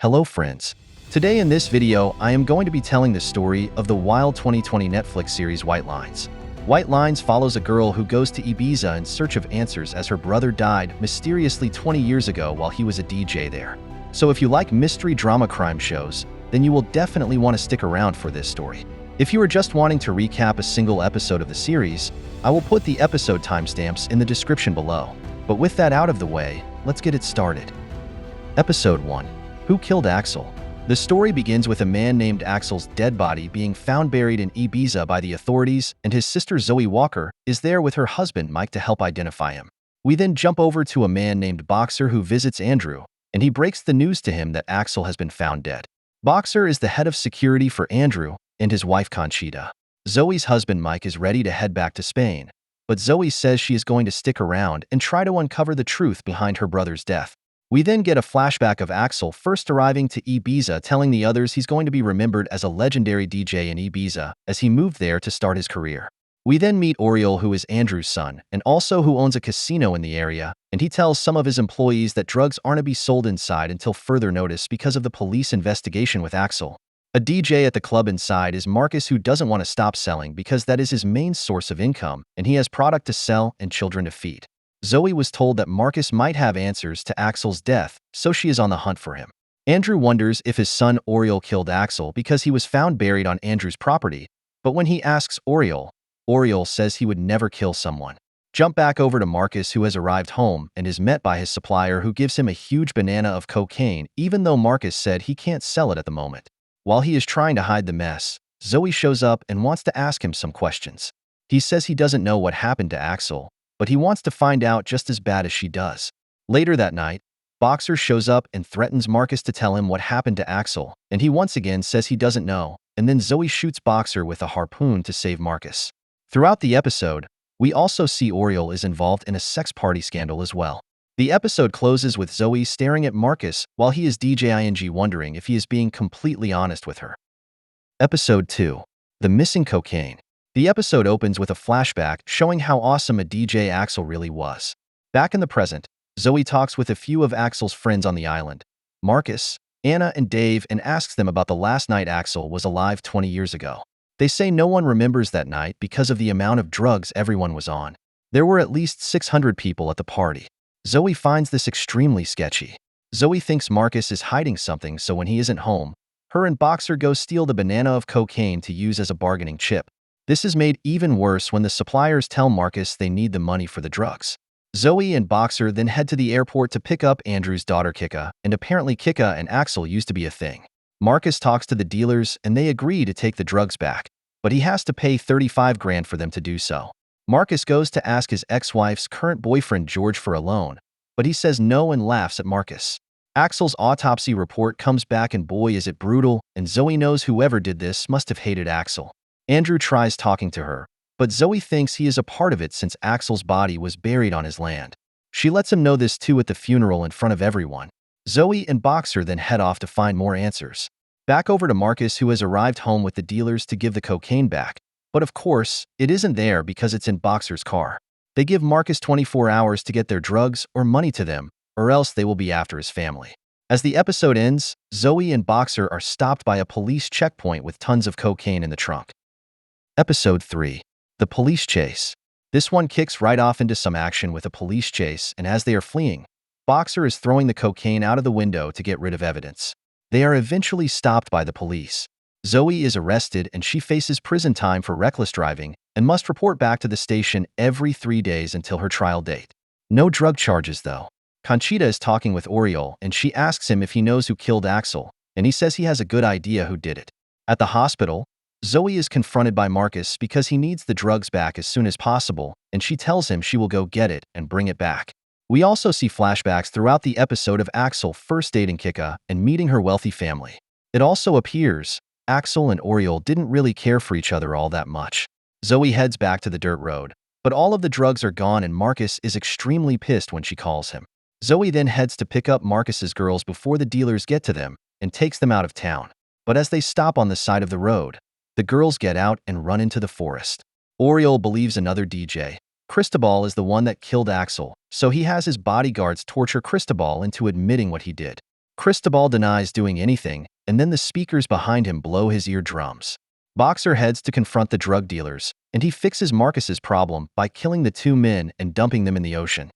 Hello friends. Today in this video, I am going to be telling the story of the wild 2020 Netflix series White Lines. White Lines follows a girl who goes to Ibiza in search of answers as her brother died mysteriously 20 years ago while he was a DJ there. So if you like mystery drama crime shows, then you will definitely want to stick around for this story. If you are just wanting to recap a single episode of the series, I will put the episode timestamps in the description below. But with that out of the way, let's get it started. Episode 1. Who killed Axel? The story begins with a man named Axel's dead body being found buried in Ibiza by the authorities, and his sister Zoe Walker is there with her husband Mike to help identify him. We then jump over to a man named Boxer who visits Andrew, and he breaks the news to him that Axel has been found dead. Boxer is the head of security for Andrew and his wife Conchita. Zoe's husband Mike is ready to head back to Spain, but Zoe says she is going to stick around and try to uncover the truth behind her brother's death. We then get a flashback of Axel first arriving to Ibiza, telling the others he's going to be remembered as a legendary DJ in Ibiza as he moved there to start his career. We then meet Oriol, who is Andrew's son, and also who owns a casino in the area, and he tells some of his employees that drugs aren't to be sold inside until further notice because of the police investigation with Axel. A DJ at the club inside is Marcus, who doesn't want to stop selling because that is his main source of income, and he has product to sell and children to feed. Zoe was told that Marcus might have answers to Axel's death, so she is on the hunt for him. Andrew wonders if his son Oriol killed Axel because he was found buried on Andrew's property, but when he asks Oriol, Oriol says he would never kill someone. Jump back over to Marcus, who has arrived home and is met by his supplier, who gives him a huge banana of cocaine even though Marcus said he can't sell it at the moment. While he is trying to hide the mess, Zoe shows up and wants to ask him some questions. He says he doesn't know what happened to Axel, but he wants to find out just as bad as she does. Later that night, Boxer shows up and threatens Marcus to tell him what happened to Axel, and he once again says he doesn't know, and then Zoe shoots Boxer with a harpoon to save Marcus. Throughout the episode, we also see Oriol is involved in a sex party scandal as well. The episode closes with Zoe staring at Marcus while he is DJing, wondering if he is being completely honest with her. Episode 2. The Missing Cocaine. The episode opens with a flashback showing how awesome a DJ Axel really was. Back in the present, Zoe talks with a few of Axel's friends on the island, Marcus, Anna, and Dave, and asks them about the last night Axel was alive 20 years ago. They say no one remembers that night because of the amount of drugs everyone was on. There were at least 600 people at the party. Zoe finds this extremely sketchy. Zoe thinks Marcus is hiding something, so when he isn't home, her and Boxer go steal the banana of cocaine to use as a bargaining chip. This is made even worse when the suppliers tell Marcus they need the money for the drugs. Zoe and Boxer then head to the airport to pick up Andrew's daughter Kika, and apparently Kika and Axel used to be a thing. Marcus talks to the dealers and they agree to take the drugs back, but he has to pay 35 grand for them to do so. Marcus goes to ask his ex-wife's current boyfriend George for a loan, but he says no and laughs at Marcus. Axel's autopsy report comes back and boy is it brutal, and Zoe knows whoever did this must have hated Axel. Andrew tries talking to her, but Zoe thinks he is a part of it since Axel's body was buried on his land. She lets him know this too at the funeral in front of everyone. Zoe and Boxer then head off to find more answers. Back over to Marcus, who has arrived home with the dealers to give the cocaine back, but of course, it isn't there because it's in Boxer's car. They give Marcus 24 hours to get their drugs or money to them, or else they will be after his family. As the episode ends, Zoe and Boxer are stopped by a police checkpoint with tons of cocaine in the trunk. Episode 3. The Police Chase. This one kicks right off into some action with a police chase, and as they are fleeing, Boxer is throwing the cocaine out of the window to get rid of evidence. They are eventually stopped by the police. Zoe is arrested and she faces prison time for reckless driving and must report back to the station every 3 days until her trial date. No drug charges though. Conchita is talking with Oriol and she asks him if he knows who killed Axel, and he says he has a good idea who did it. At the hospital, Zoe is confronted by Marcus because he needs the drugs back as soon as possible, and she tells him she will go get it and bring it back. We also see flashbacks throughout the episode of Axel first dating Kika and meeting her wealthy family. It also appears Axel and Oriol didn't really care for each other all that much. Zoe heads back to the dirt road, but all of the drugs are gone and Marcus is extremely pissed when she calls him. Zoe then heads to pick up Marcus's girls before the dealers get to them and takes them out of town. But as they stop on the side of the road, the girls get out and run into the forest. Oriol believes another DJ, Cristobal, is the one that killed Axel, so he has his bodyguards torture Cristobal into admitting what he did. Cristobal denies doing anything, and then the speakers behind him blow his eardrums. Boxer heads to confront the drug dealers, and he fixes Marcus's problem by killing the two men and dumping them in the ocean.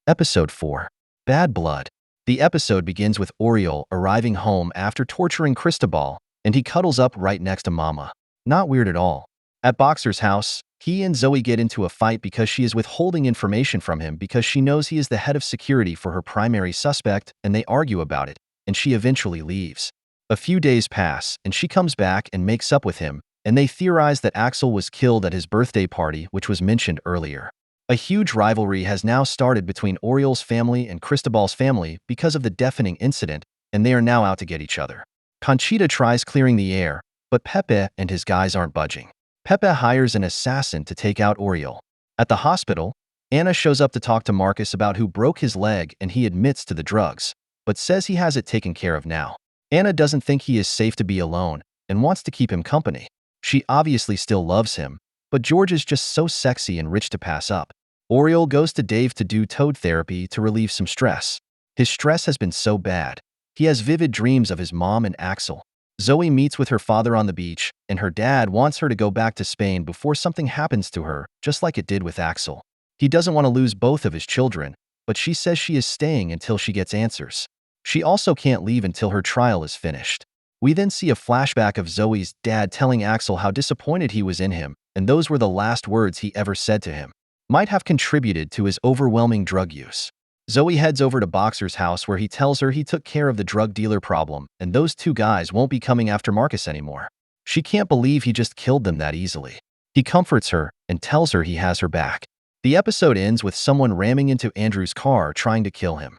Episode 4. Bad Blood. The episode begins with Oriol arriving home after torturing Cristobal, and he cuddles up right next to Mama. Not weird at all. At Boxer's house, he and Zoe get into a fight because she is withholding information from him because she knows he is the head of security for her primary suspect, and they argue about it, and she eventually leaves. A few days pass, and she comes back and makes up with him, and they theorize that Axel was killed at his birthday party, which was mentioned earlier. A huge rivalry has now started between Oriol's family and Cristobal's family because of the deafening incident, and they are now out to get each other. Conchita tries clearing the air, but Pepe and his guys aren't budging. Pepe hires an assassin to take out Oriol. At the hospital, Anna shows up to talk to Marcus about who broke his leg, and he admits to the drugs, but says he has it taken care of now. Anna doesn't think he is safe to be alone and wants to keep him company. She obviously still loves him, but George is just so sexy and rich to pass up. Oriol goes to Dave to do toad therapy to relieve some stress. His stress has been so bad. He has vivid dreams of his mom and Axel. Zoe meets with her father on the beach, and her dad wants her to go back to Spain before something happens to her, just like it did with Axel. He doesn't want to lose both of his children, but she says she is staying until she gets answers. She also can't leave until her trial is finished. We then see a flashback of Zoe's dad telling Axel how disappointed he was in him, and those were the last words he ever said to him. Might have contributed to his overwhelming drug use. Zoe heads over to Boxer's house where he tells her he took care of the drug dealer problem and those two guys won't be coming after Marcus anymore. She can't believe he just killed them that easily. He comforts her and tells her he has her back. The episode ends with someone ramming into Andrew's car trying to kill him.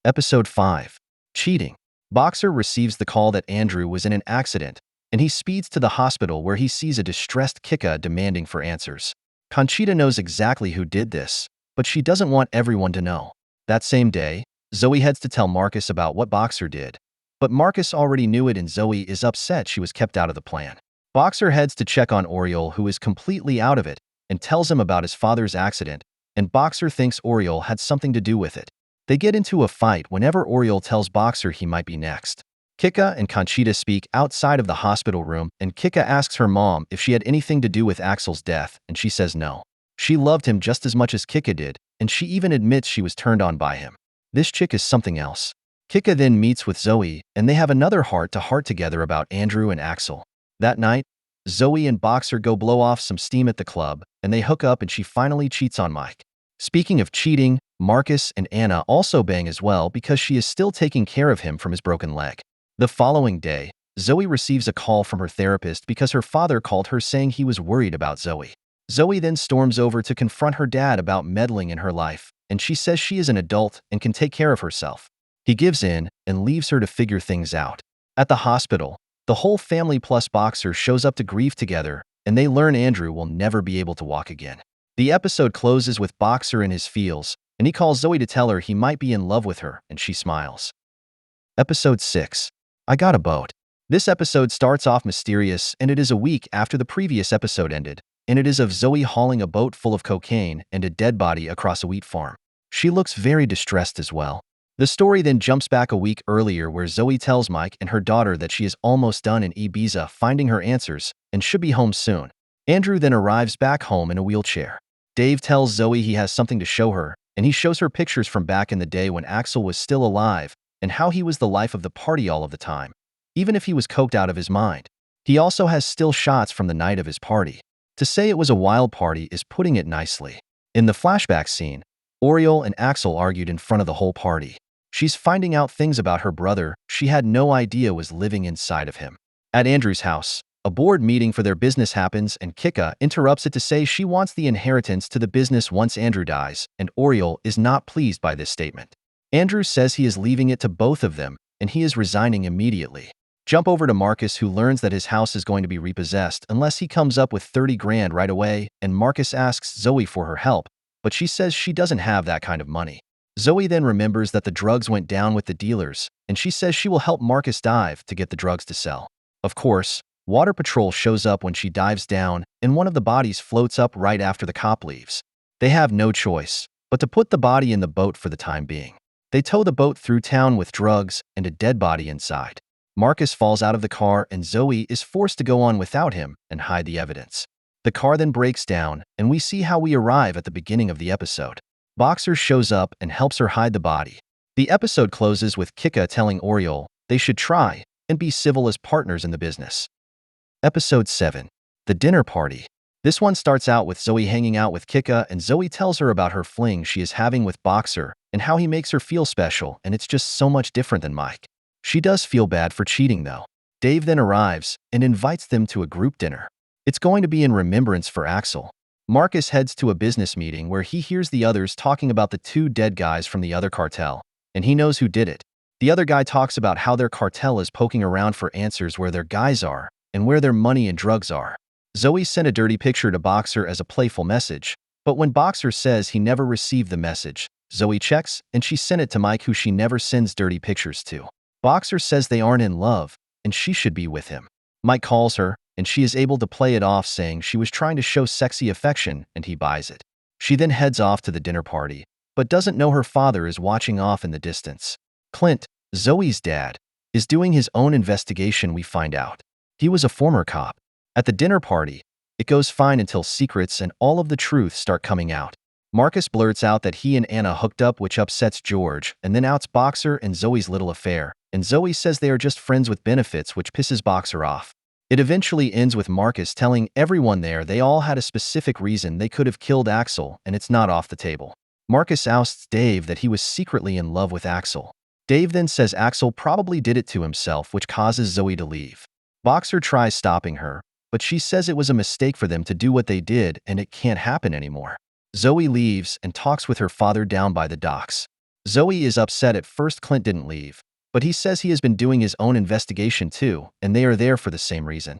Episode 5. Cheating. Boxer receives the call that Andrew was in an accident, and he speeds to the hospital where he sees a distressed Kika demanding for answers. Conchita knows exactly who did this, but she doesn't want everyone to know. That same day, Zoe heads to tell Marcus about what Boxer did, but Marcus already knew it and Zoe is upset she was kept out of the plan. Boxer heads to check on Oriol, who is completely out of it, and tells him about his father's accident, and Boxer thinks Oriol had something to do with it. They get into a fight whenever Oriol tells Boxer he might be next. Kika and Conchita speak outside of the hospital room, and Kika asks her mom if she had anything to do with Axel's death, and she says no. She loved him just as much as Kika did, and she even admits she was turned on by him. This chick is something else. Kika then meets with Zoe, and they have another heart-to-heart together about Andrew and Axel. That night, Zoe and Boxer go blow off some steam at the club, and they hook up and she finally cheats on Mike. Speaking of cheating, Marcus and Anna also bang as well because she is still taking care of him from his broken leg. The following day, Zoe receives a call from her therapist because her father called her saying he was worried about Zoe. Zoe then storms over to confront her dad about meddling in her life, and she says she is an adult and can take care of herself. He gives in and leaves her to figure things out. At the hospital, the whole family plus Boxer shows up to grieve together, and they learn Andrew will never be able to walk again. The episode closes with Boxer in his feels, and he calls Zoe to tell her he might be in love with her, and she smiles. Episode 6. I Got a Boat. This episode starts off mysterious, and it is a week after the previous episode ended, and it is of Zoe hauling a boat full of cocaine and a dead body across a wheat farm. She looks very distressed as well. The story then jumps back a week earlier where Zoe tells Mike and her daughter that she is almost done in Ibiza finding her answers and should be home soon. Andrew then arrives back home in a wheelchair. Dave tells Zoe he has something to show her, and he shows her pictures from back in the day when Axel was still alive and how he was the life of the party all of the time, even if he was coked out of his mind. He also has still shots from the night of his party. To say it was a wild party is putting it nicely. In the flashback scene, Oriol and Axel argued in front of the whole party. She's finding out things about her brother she had no idea was living inside of him. At Andrew's house, a board meeting for their business happens and Kika interrupts it to say she wants the inheritance to the business once Andrew dies, and Oriol is not pleased by this statement. Andrew says he is leaving it to both of them, and he is resigning immediately. Jump over to Marcus, who learns that his house is going to be repossessed unless he comes up with 30 grand right away, and Marcus asks Zoe for her help, but she says she doesn't have that kind of money. Zoe then remembers that the drugs went down with the dealers, and she says she will help Marcus dive to get the drugs to sell. Of course, Water Patrol shows up when she dives down, and one of the bodies floats up right after the cop leaves. They have no choice but to put the body in the boat for the time being. They tow the boat through town with drugs and a dead body inside. Marcus falls out of the car and Zoe is forced to go on without him and hide the evidence. The car then breaks down, and we see how we arrive at the beginning of the episode. Boxer shows up and helps her hide the body. The episode closes with Kika telling Oriole they should try and be civil as partners in the business. Episode 7. The Dinner Party. This one starts out with Zoe hanging out with Kika, and Zoe tells her about her fling she is having with Boxer and how he makes her feel special, and it's just so much different than Mike. She does feel bad for cheating though. Dave then arrives and invites them to a group dinner. It's going to be in remembrance for Axel. Marcus heads to a business meeting where he hears the others talking about the 2 dead guys from the other cartel, and he knows who did it. The other guy talks about how their cartel is poking around for answers where their guys are and where their money and drugs are. Zoe sent a dirty picture to Boxer as a playful message, but when Boxer says he never received the message, Zoe checks and she sent it to Mike, who she never sends dirty pictures to. Boxer says they aren't in love and she should be with him. Mike calls her and she is able to play it off, saying she was trying to show sexy affection, and he buys it. She then heads off to the dinner party, but doesn't know her father is watching off in the distance. Clint, Zoe's dad, is doing his own investigation, we find out. He was a former cop. At the dinner party, it goes fine until secrets and all of the truth start coming out. Marcus blurts out that he and Anna hooked up, which upsets George, and then outs Boxer and Zoe's little affair, and Zoe says they are just friends with benefits, which pisses Boxer off. It eventually ends with Marcus telling everyone there they all had a specific reason they could have killed Axel, and it's not off the table. Marcus ousts Dave that he was secretly in love with Axel. Dave then says Axel probably did it to himself, which causes Zoe to leave. Boxer tries stopping her, but she says it was a mistake for them to do what they did and it can't happen anymore. Zoe leaves and talks with her father down by the docks. Zoe is upset at first Clint didn't leave, but he says he has been doing his own investigation too, and they are there for the same reason.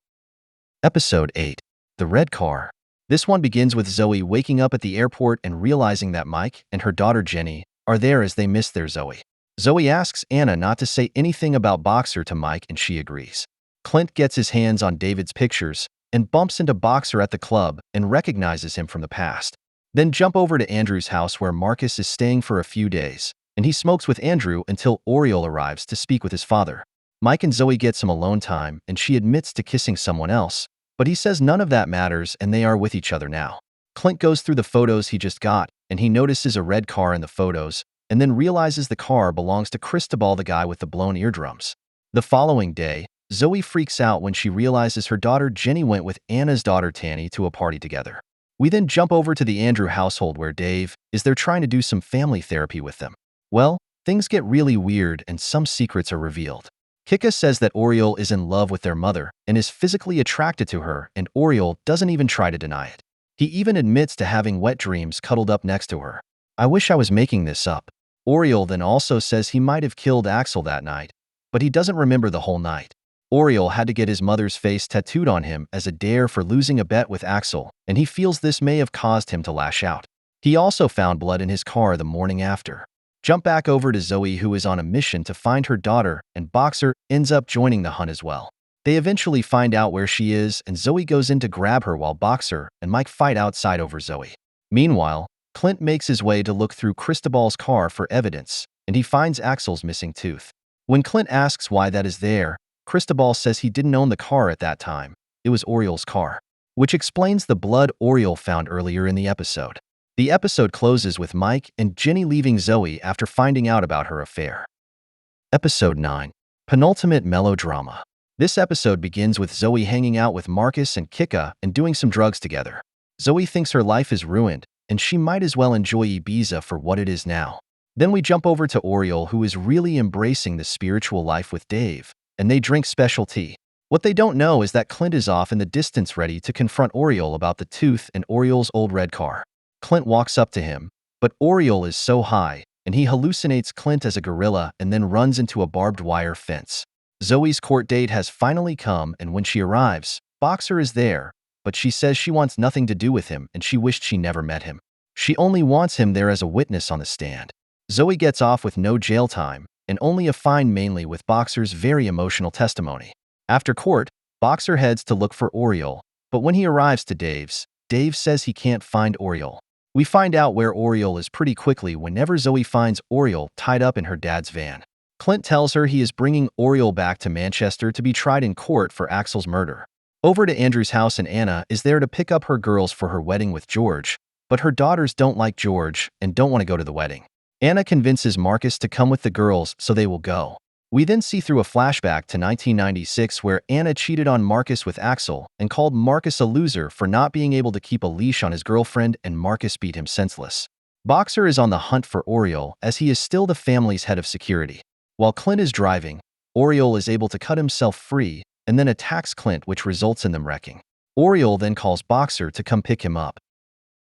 Episode 8. The Red Car. This one begins with Zoe waking up at the airport and realizing that Mike and her daughter Jenny are there as they miss their Zoe. Zoe asks Anna not to say anything about Boxer to Mike, and she agrees. Clint gets his hands on David's pictures and bumps into Boxer at the club and recognizes him from the past. Then jump over to Andrew's house where Marcus is staying for a few days, and he smokes with Andrew until Oriole arrives to speak with his father. Mike and Zoe get some alone time, and she admits to kissing someone else, but he says none of that matters and they are with each other now. Clint goes through the photos he just got, and he notices a red car in the photos, and then realizes the car belongs to Cristobal, the guy with the blown eardrums. The following day, Zoe freaks out when she realizes her daughter Jenny went with Anna's daughter Tanny to a party together. We then jump over to the Andrew household where Dave is there trying to do some family therapy with them. Well, things get really weird and some secrets are revealed. Kika says that Oriole is in love with their mother and is physically attracted to her, and Oriole doesn't even try to deny it. He even admits to having wet dreams cuddled up next to her. I wish I was making this up. Oriole then also says he might have killed Axel that night, but he doesn't remember the whole night. Oriole had to get his mother's face tattooed on him as a dare for losing a bet with Axel, and he feels this may have caused him to lash out. He also found blood in his car the morning after. Jump back over to Zoe, who is on a mission to find her daughter, and Boxer ends up joining the hunt as well. They eventually find out where she is, and Zoe goes in to grab her while Boxer and Mike fight outside over Zoe. Meanwhile, Clint makes his way to look through Cristobal's car for evidence, and he finds Axel's missing tooth. When Clint asks why that is there, Cristobal says he didn't own the car at that time. It was Oriole's car, which explains the blood Oriole found earlier in the episode. The episode closes with Mike and Jenny leaving Zoe after finding out about her affair. Episode 9. Penultimate Melodrama. This episode begins with Zoe hanging out with Marcus and Kika and doing some drugs together. Zoe thinks her life is ruined, and she might as well enjoy Ibiza for what it is now. Then we jump over to Oriole, who is really embracing the spiritual life with Dave, and they drink special tea. What they don't know is that Clint is off in the distance ready to confront Oriole about the tooth and Oriole's old red car. Clint walks up to him, but Oriole is so high, and he hallucinates Clint as a gorilla and then runs into a barbed wire fence. Zoe's court date has finally come, and when she arrives, Boxer is there, but she says she wants nothing to do with him and she wished she never met him. She only wants him there as a witness on the stand. Zoe gets off with no jail time and only a fine, mainly with Boxer's very emotional testimony. After court, Boxer heads to look for Oriole, but when he arrives to Dave's, Dave says he can't find Oriole. We find out where Oriole is pretty quickly whenever Zoe finds Oriole tied up in her dad's van. Clint tells her he is bringing Oriole back to Manchester to be tried in court for Axel's murder. Over to Andrew's house, and Anna is there to pick up her girls for her wedding with George, but her daughters don't like George and don't want to go to the wedding. Anna convinces Marcus to come with the girls so they will go. We then see through a flashback to 1996 where Anna cheated on Marcus with Axel and called Marcus a loser for not being able to keep a leash on his girlfriend, and Marcus beat him senseless. Boxer is on the hunt for Oriole as he is still the family's head of security. While Clint is driving, Oriole is able to cut himself free and then attacks Clint, which results in them wrecking. Oriole then calls Boxer to come pick him up.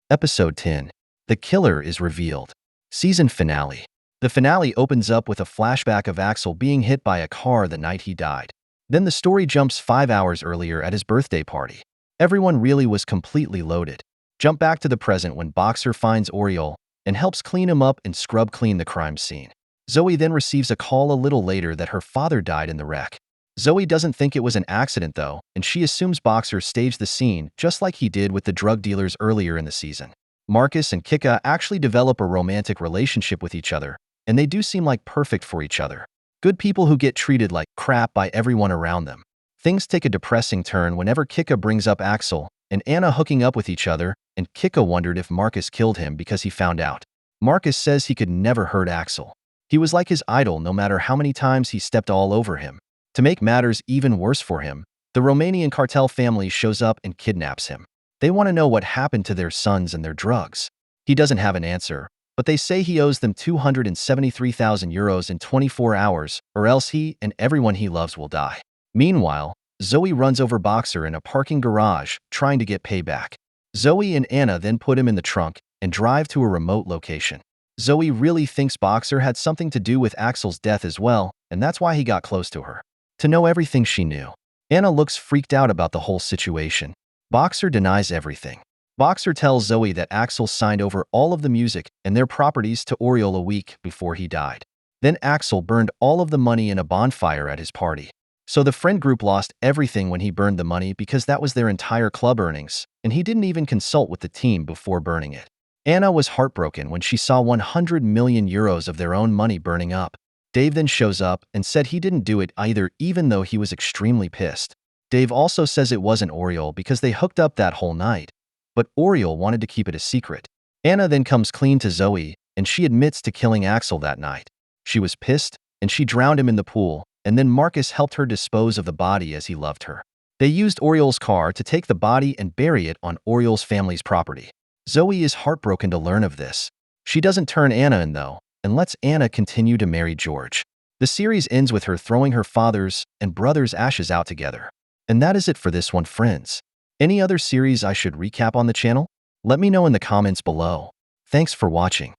Episode 10. The Killer is Revealed. Season Finale. The finale opens up with a flashback of Axel being hit by a car the night he died. Then the story jumps 5 hours earlier at his birthday party. Everyone really was completely loaded. Jump back to the present when Boxer finds Oriole and helps clean him up and scrub clean the crime scene. Zoe then receives a call a little later that her father died in the wreck. Zoe doesn't think it was an accident though, and she assumes Boxer staged the scene just like he did with the drug dealers earlier in the season. Marcus and Kika actually develop a romantic relationship with each other, and they do seem like perfect for each other. Good people who get treated like crap by everyone around them. Things take a depressing turn whenever Kika brings up Axel and Anna hooking up with each other, and Kika wondered if Marcus killed him because he found out. Marcus says he could never hurt Axel. He was like his idol no matter how many times he stepped all over him. To make matters even worse for him, the Romanian cartel family shows up and kidnaps him. They want to know what happened to their sons and their drugs. He doesn't have an answer, but they say he owes them 273,000 euros in 24 hours, or else he and everyone he loves will die. Meanwhile, Zoe runs over Boxer in a parking garage, trying to get payback. Zoe and Anna then put him in the trunk and drive to a remote location. Zoe really thinks Boxer had something to do with Axel's death as well, and that's why he got close to her. To know everything she knew. Anna looks freaked out about the whole situation. Boxer denies everything. Boxer tells Zoe that Axel signed over all of the music and their properties to Oriole a week before he died. Then Axel burned all of the money in a bonfire at his party. So the friend group lost everything when he burned the money because that was their entire club earnings, and he didn't even consult with the team before burning it. Anna was heartbroken when she saw 100 million euros of their own money burning up. Dave then shows up and said he didn't do it either, even though he was extremely pissed. Dave also says it wasn't Oriole because they hooked up that whole night, but Oriole wanted to keep it a secret. Anna then comes clean to Zoe, and she admits to killing Axel that night. She was pissed, and she drowned him in the pool, and then Marcus helped her dispose of the body as he loved her. They used Oriole's car to take the body and bury it on Oriole's family's property. Zoe is heartbroken to learn of this. She doesn't turn Anna in though, and lets Anna continue to marry George. The series ends with her throwing her father's and brother's ashes out together. And that is it for this one, friends. Any other series I should recap on the channel? Let me know in the comments below. Thanks for watching.